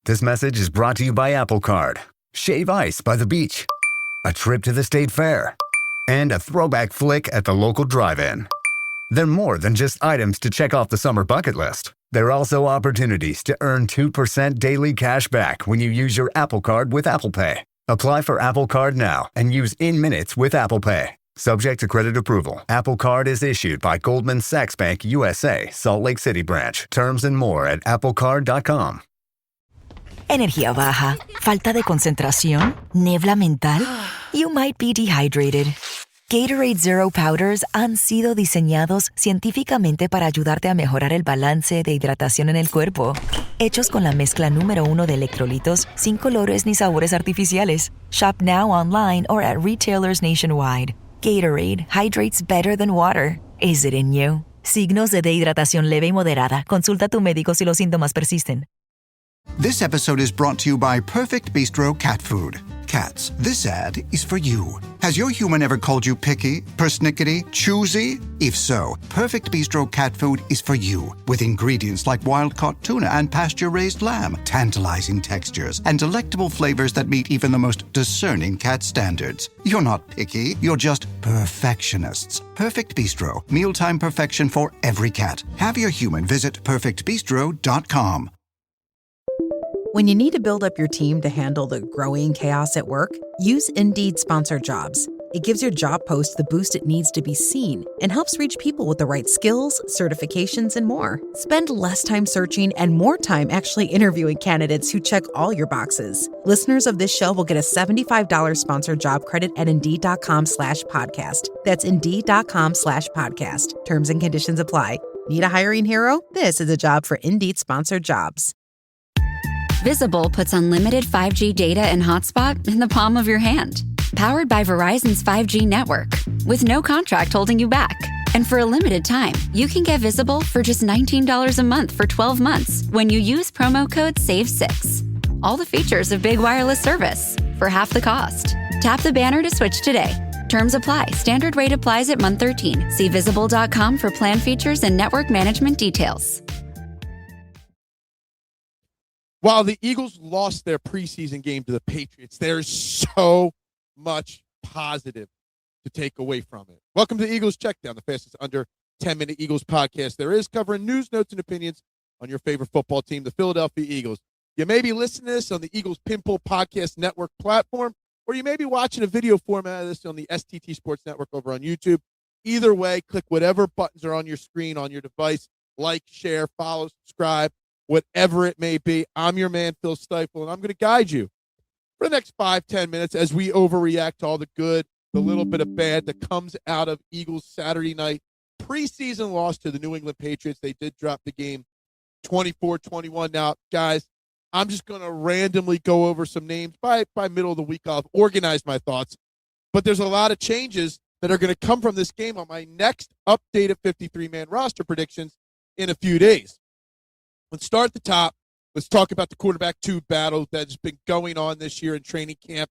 This message is brought to you by Apple Card. Shave ice by the beach. A trip to the state fair. And a throwback flick at the local drive-in. They're more than just items to check off the summer bucket list. They're also opportunities to earn 2% daily cash back when you use your Apple Card with Apple Pay. Apply for Apple Card now and use in-minutes with Apple Pay. Subject to credit approval. Apple Card is issued by Goldman Sachs Bank USA, Salt Lake City branch. Terms and more at applecard.com. Energía baja, falta de concentración, niebla mental. You might be dehydrated. Gatorade Zero Powders han sido diseñados científicamente para ayudarte a mejorar el balance de hidratación en el cuerpo. Hechos con la mezcla número 1 de electrolitos, sin colores ni sabores artificiales. Shop now online or at retailers nationwide. Gatorade hydrates better than water. Is it in you? Signos de dehidratación leve y moderada. Consulta a tu médico si los síntomas persisten. This episode is brought to you by Perfect Bistro Cat Food. Cats, this ad is for you. Has your human ever called you picky, persnickety, choosy? If so, Perfect Bistro Cat Food is for you. With ingredients like wild-caught tuna and pasture-raised lamb, tantalizing textures, and delectable flavors that meet even the most discerning cat standards. You're not picky, you're just perfectionists. Perfect Bistro, mealtime perfection for every cat. Have your human visit perfectbistro.com. When you need to build up your team to handle the growing chaos at work, use Indeed Sponsored Jobs. It gives your job post the boost it needs to be seen and helps reach people with the right skills, certifications, and more. Spend less time searching and more time actually interviewing candidates who check all your boxes. Listeners of this show will get a $75 sponsored job credit at Indeed.com/podcast. That's Indeed.com/podcast. Terms and conditions apply. Need a hiring hero? This is a job for Indeed Sponsored Jobs. Visible puts unlimited 5G data and hotspot in the palm of your hand. Powered by Verizon's 5G network, with no contract holding you back. And for a limited time, you can get Visible for just $19 a month for 12 months when you use promo code SAVE6. All the features of big wireless service for half the cost. Tap the banner to switch today. Terms apply. Standard rate applies at month 13. See Visible.com for plan features and network management details. While the Eagles lost their preseason game to the Patriots, there's so much positive to take away from it. Welcome to the Eagles Checkdown, the fastest under 10-minute Eagles podcast there is, covering news, notes, and opinions on your favorite football team, the Philadelphia Eagles. You may be listening to this on the Eagles Pinpool Podcast Network platform, or you may be watching a video format of this on the STT Sports Network over on YouTube. Either way, click whatever buttons are on your screen on your device. Like, share, follow, subscribe. Whatever it may be. I'm your man, Phil Stiefel, and I'm going to guide you for the next 5-10 minutes as we overreact to all the good, the little bit of bad that comes out of Eagles Saturday night preseason loss to the New England Patriots. They did drop the game 24-21. Now, guys, I'm just going to randomly go over some names by middle of the week. I'll organize my thoughts, but there's a lot of changes that are going to come from this game on my next updated 53-man roster predictions in a few days. Let's start at the top. Let's talk about the quarterback 2 battle that's been going on this year in training camp.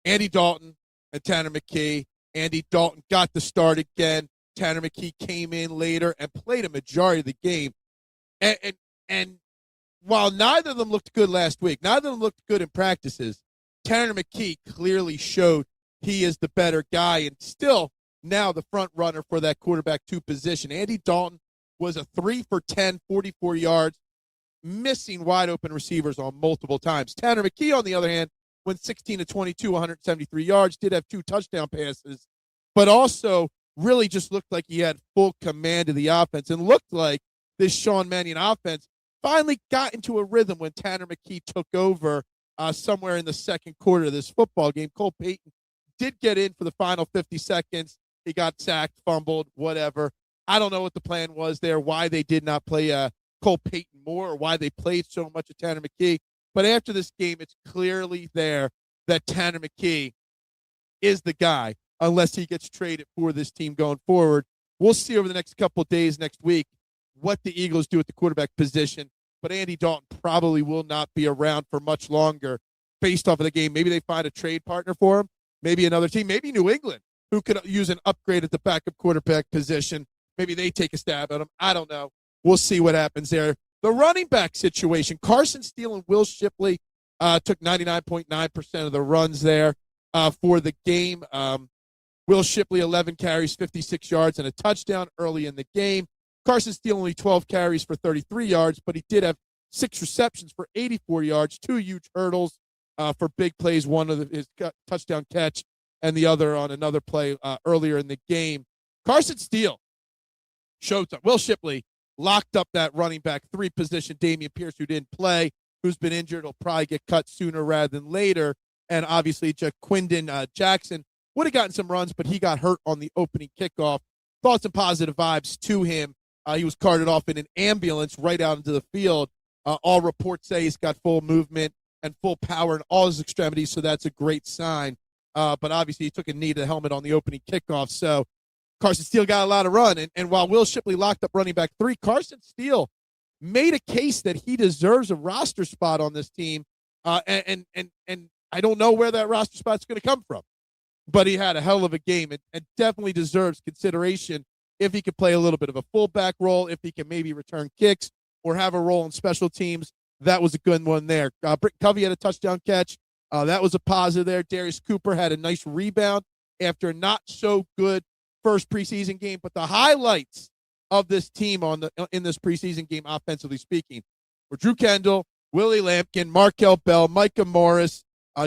Andy Dalton and Tanner McKee. Andy Dalton got the start again. Tanner McKee came in later and played a majority of the game. And while neither of them looked good last week, neither of them looked good in practices, Tanner McKee clearly showed he is the better guy and still now the front runner for that quarterback 2 position. Andy Dalton was a 3 for 10, 44 yards. Missing wide open receivers on multiple times. Tanner McKee, on the other hand, went 16 to 22, 173 yards, did have 2 touchdown passes, but also really just looked like he had full command of the offense and looked like this Sean Mannion offense finally got into a rhythm when Tanner McKee took over somewhere in the second quarter of this football game. Cole Payton did get in for the final 50 seconds. He got sacked, fumbled, whatever. I don't know what the plan was there, why they did not play Cole Payton more or why they played so much of Tanner McKee. But after this game, it's clearly there that Tanner McKee is the guy unless he gets traded for this team going forward. We'll see over the next couple of days, next week, what the Eagles do at the quarterback position. But Andy Dalton probably will not be around for much longer based off of the game. Maybe they find a trade partner for him, maybe another team, maybe New England, who could use an upgrade at the backup quarterback position. Maybe they take a stab at him. I don't know. We'll see what happens there. The running back situation, Carson Steele and Will Shipley took 99.9% of the runs there for the game. Will Shipley, 11 carries, 56 yards, and a touchdown early in the game. Carson Steele only 12 carries for 33 yards, but he did have 6 receptions for 84 yards, 2 huge hurdles for big plays, one of his touchdown catch and the other on another play earlier in the game. Carson Steele showed up. Will Shipley locked up that running back 3 position. Damian Pierce, who didn't play, who's been injured, will probably get cut sooner rather than later. And obviously, Jaquindon Jackson would have gotten some runs, but he got hurt on the opening kickoff. Thoughts and positive vibes to him. He was carted off in an ambulance right out into the field. All reports say he's got full movement and full power in all his extremities, so that's a great sign. But obviously, he took a knee to the helmet on the opening kickoff. So Carson Steele got a lot of run. And while Will Shipley locked up running back 3, Carson Steele made a case that he deserves a roster spot on this team. And I don't know where that roster spot's going to come from. But he had a hell of a game and definitely deserves consideration if he could play a little bit of a fullback role, if he can maybe return kicks or have a role in special teams. That was a good one there. Britton Covey had a touchdown catch. That was a positive there. Darius Cooper had a nice rebound after a not so good first preseason game. But the highlights of this team in this preseason game, offensively speaking, were Drew Kendall, Willie Lampkin, Markel Bell, Micah Morris,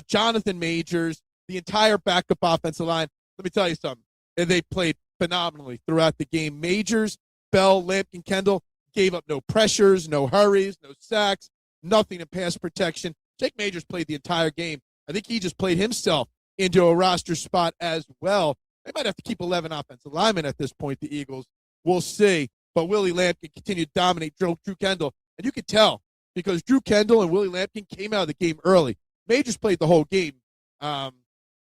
Jonathan Majors, the entire backup offensive line. Let me tell you something. They played phenomenally throughout the game. Majors, Bell, Lampkin, Kendall gave up no pressures, no hurries, no sacks, nothing in pass protection. Jake Majors played the entire game. I think he just played himself into a roster spot as well. They might have to keep 11 offensive linemen at this point, the Eagles. We'll see. But Willie Lampkin continued to dominate Drew Kendall. And you could tell because Drew Kendall and Willie Lampkin came out of the game early. Majors played the whole game.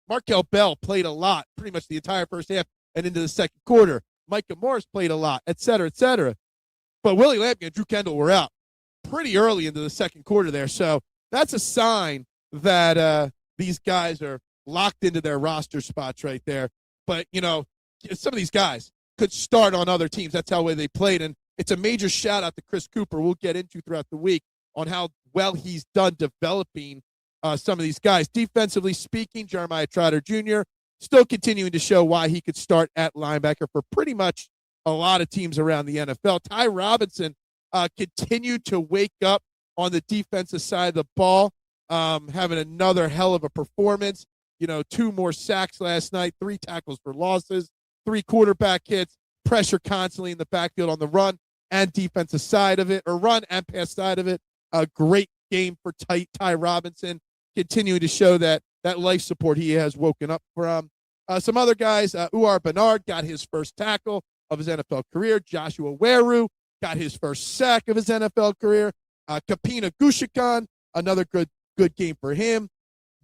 Markel Bell played a lot, pretty much the entire first half and into the second quarter. Micah Morris played a lot, et cetera, et cetera. But Willie Lampkin and Drew Kendall were out pretty early into the second quarter there. So that's a sign that these guys are locked into their roster spots right there. But, you know, some of these guys could start on other teams. That's how well they played. And it's a major shout-out to Chris Cooper. We'll get into throughout the week on how well he's done developing some of these guys. Defensively speaking, Jeremiah Trotter Jr. still continuing to show why he could start at linebacker for pretty much a lot of teams around the NFL. Ty Robinson continued to wake up on the defensive side of the ball, having another hell of a performance. You know, 2 more sacks last night, 3 tackles for losses, 3 quarterback hits, pressure constantly in the backfield on the run and defensive side of it, or run and pass side of it. A great game for Ty Robinson, continuing to show that life support he has woken up from. Some other guys, Uar Bernard got his first tackle of his NFL career. Joshua Weru got his first sack of his NFL career. Kapina Gushikan, another good game for him.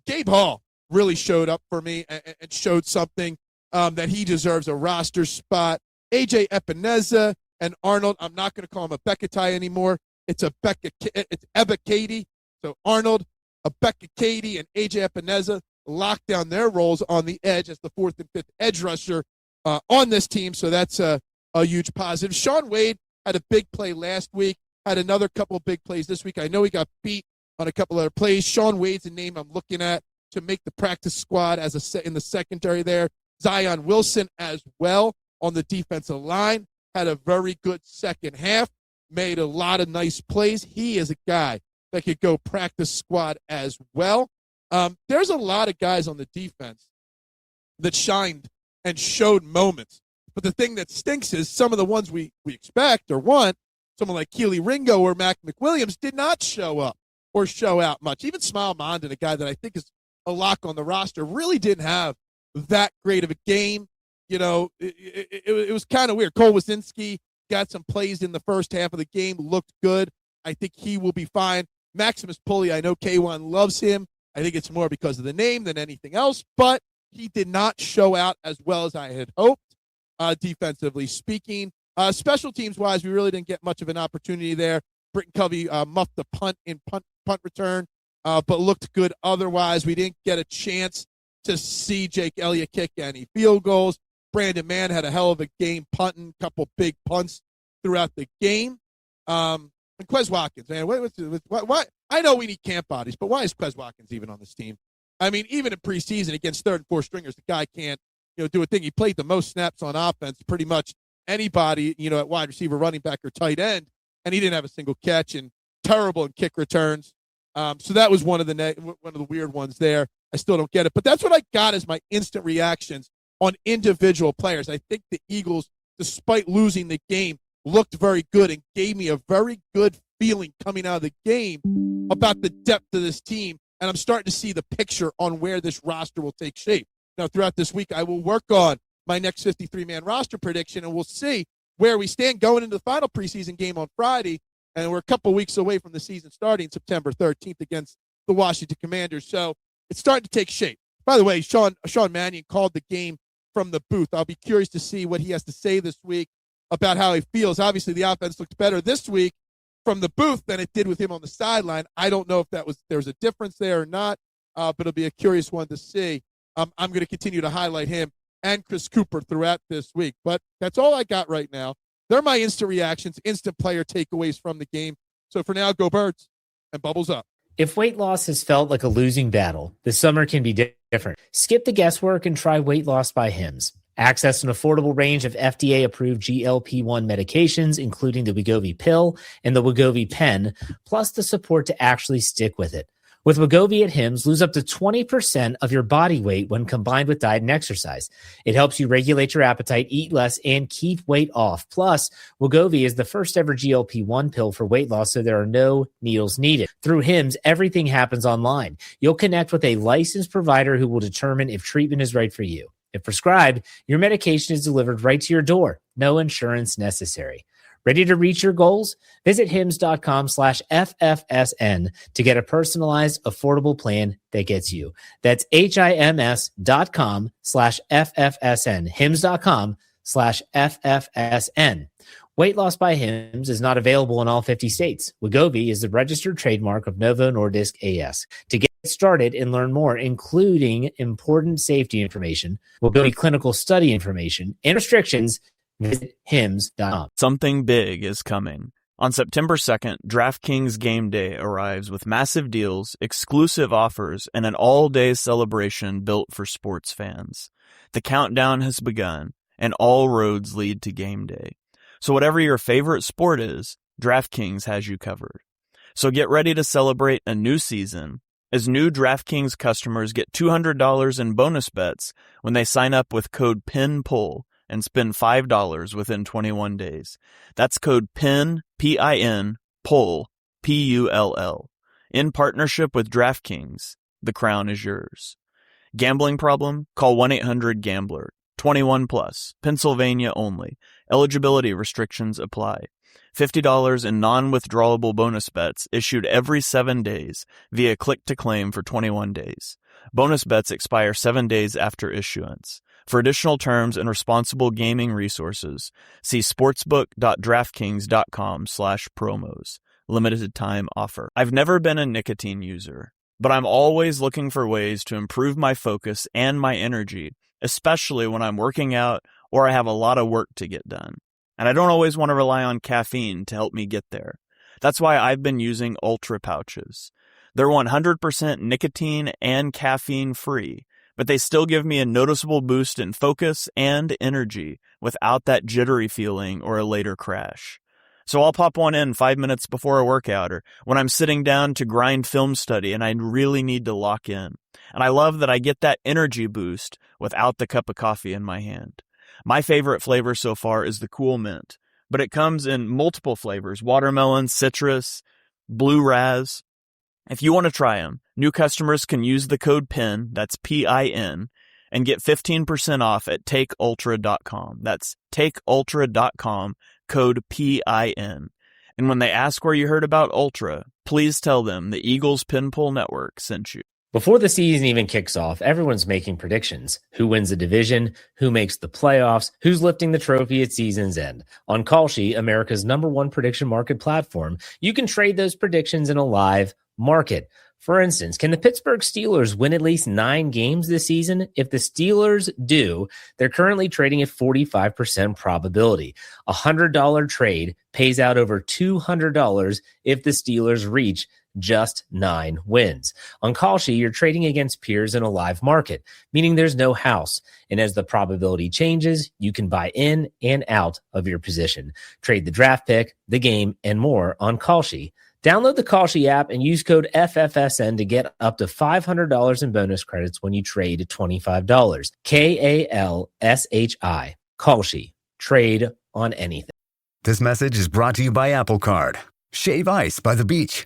Gabe Hall really showed up for me and showed something that he deserves a roster spot. AJ Epineza and Arnold, I'm not going to call him a Beckettai anymore. It's Ebba Katie. So Arnold, Abeka Katie, and AJ Epineza locked down their roles on the edge as the 4th and 5th edge rusher on this team. So that's a huge positive. Sean Wade had a big play last week, had another couple of big plays this week. I know he got beat on a couple other plays. Sean Wade's a name I'm looking at to make the practice squad as in the secondary there. Zion Wilson as well on the defensive line had a very good second half, made a lot of nice plays. He is a guy that could go practice squad as well. There's a lot of guys on the defense that shined and showed moments. But the thing that stinks is some of the ones we expect or want, someone like Keely Ringo or Mac McWilliams, did not show up or show out much. Even Smile Mondon, a guy that I think is a lock on the roster, really didn't have that great of a game. You know, it was kind of weird. Cole Wazinski got some plays in the first half of the game, looked good. I think he will be fine. Maximus Pulley, I know K1 loves him. I think it's more because of the name than anything else, but he did not show out as well as I had hoped, defensively speaking. Special teams-wise, we really didn't get much of an opportunity there. Britton Covey muffed the punt in punt return, but looked good otherwise. We didn't get a chance to see Jake Elliott kick any field goals. Brandon Mann had a hell of a game punting, couple big punts throughout the game. And Quez Watkins, man, why? I know we need camp bodies, but why is Quez Watkins even on this team? I mean, even in preseason against third and fourth stringers, the guy can't, do a thing. He played the most snaps on offense, pretty much anybody, at wide receiver, running back, or tight end, and he didn't have a single catch and terrible in kick returns. So that was one of the weird ones there. I still don't get it, but that's what I got as my instant reactions on individual players. I think the Eagles, despite losing the game, looked very good and gave me a very good feeling coming out of the game about the depth of this team. And I'm starting to see the picture on where this roster will take shape. Now, throughout this week, I will work on my next 53-man roster prediction, and we'll see where we stand going into the final preseason game on Friday. And we're a couple weeks away from the season starting September 13th against the Washington Commanders. So it's starting to take shape. By the way, Sean Mannion called the game from the booth. I'll be curious to see what he has to say this week about how he feels. Obviously, the offense looked better this week from the booth than it did with him on the sideline. I don't know if there was a difference there or not, but it'll be a curious one to see. I'm going to continue to highlight him and Chris Cooper throughout this week. But that's all I got right now. They're my instant reactions, instant player takeaways from the game. So for now, go Birds and bubbles up. If weight loss has felt like a losing battle, this summer can be different. Skip the guesswork and try Weight Loss by Hims. Access an affordable range of FDA-approved GLP-1 medications, including the Wegovy pill and the Wegovy pen, plus the support to actually stick with it. With Wegovy at Hims, lose up to 20% of your body weight when combined with diet and exercise. It helps you regulate your appetite, eat less, and keep weight off. Plus, Wegovy is the first ever GLP-1 pill for weight loss, so there are no needles needed. Through Hims, everything happens online. You'll connect with a licensed provider who will determine if treatment is right for you. If prescribed, your medication is delivered right to your door. No insurance necessary. Ready to reach your goals? Visit hims.com/FFSN to get a personalized, affordable plan that gets you. That's HIMS.com/FFSN. hims.com/FFSN. Weight Loss by Hims is not available in all 50 states. Wegovy is the registered trademark of Novo Nordisk AS. To get started and learn more, including important safety information, Wegovy clinical study information, and restrictions, visit hims.com. Something big is coming. On September 2nd, DraftKings Game Day arrives with massive deals, exclusive offers, and an all-day celebration built for sports fans. The countdown has begun, and all roads lead to Game Day. So whatever your favorite sport is, DraftKings has you covered. So get ready to celebrate a new season as new DraftKings customers get $200 in bonus bets when they sign up with code PINPULL and spend $5 within 21 days. That's code PIN, P-I-N, PULL, P-U-L-L. In partnership with DraftKings, the crown is yours. Gambling problem? Call 1-800-GAMBLER. 21 plus. Pennsylvania only. Eligibility restrictions apply. $50 in non-withdrawable bonus bets issued every 7 days via click-to-claim for 21 days. Bonus bets expire 7 days after issuance. For additional terms and responsible gaming resources, see sportsbook.draftkings.com/promos. Limited time offer. I've never been a nicotine user, but I'm always looking for ways to improve my focus and my energy, especially when I'm working out or I have a lot of work to get done. And I don't always want to rely on caffeine to help me get there. That's why I've been using Ultra pouches. They're 100% nicotine and caffeine free, but they still give me a noticeable boost in focus and energy without that jittery feeling or a later crash. So I'll pop one in 5 minutes before a workout or when I'm sitting down to grind film study and I really need to lock in. And I love that I get that energy boost without the cup of coffee in my hand. My favorite flavor so far is the Cool Mint, but it comes in multiple flavors: watermelon, citrus, blue raz. If you want to try them, new customers can use the code PIN, that's P-I-N, and get 15% off at takeultra.com. That's takeultra.com, code PIN. And when they ask where you heard about Ultra, please tell them the Eagles Pin Pull Network sent you. Before the season even kicks off, everyone's making predictions. Who wins the division? Who makes the playoffs? Who's lifting the trophy at season's end? On Kalshi, America's #1 prediction market platform, you can trade those predictions in a live market. For instance, can the Pittsburgh Steelers win at least 9 games this season? If the Steelers do, they're currently trading at 45% probability. A $100 trade pays out over $200 if the Steelers reach just 9 wins. On Kalshi, you're trading against peers in a live market, meaning there's no house. And as the probability changes, you can buy in and out of your position. Trade the draft pick, the game, and more on Kalshi. Download the Kalshi app and use code FFSN to get up to $500 in bonus credits when you trade $25. KALSHI. Kalshi. Trade on anything. This message is brought to you by Apple Card. Shave ice by the beach.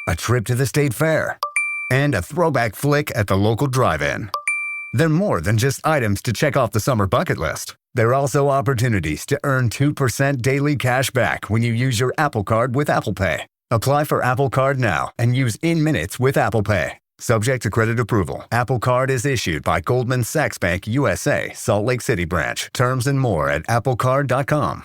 A trip to the state fair. And a throwback flick at the local drive-in. They're more than just items to check off the summer bucket list. They're also opportunities to earn 2% daily cash back when you use your Apple Card with Apple Pay. Apply for Apple Card now and use in minutes with Apple Pay. Subject to credit approval. Apple Card is issued by Goldman Sachs Bank USA, Salt Lake City branch. Terms and more at applecard.com.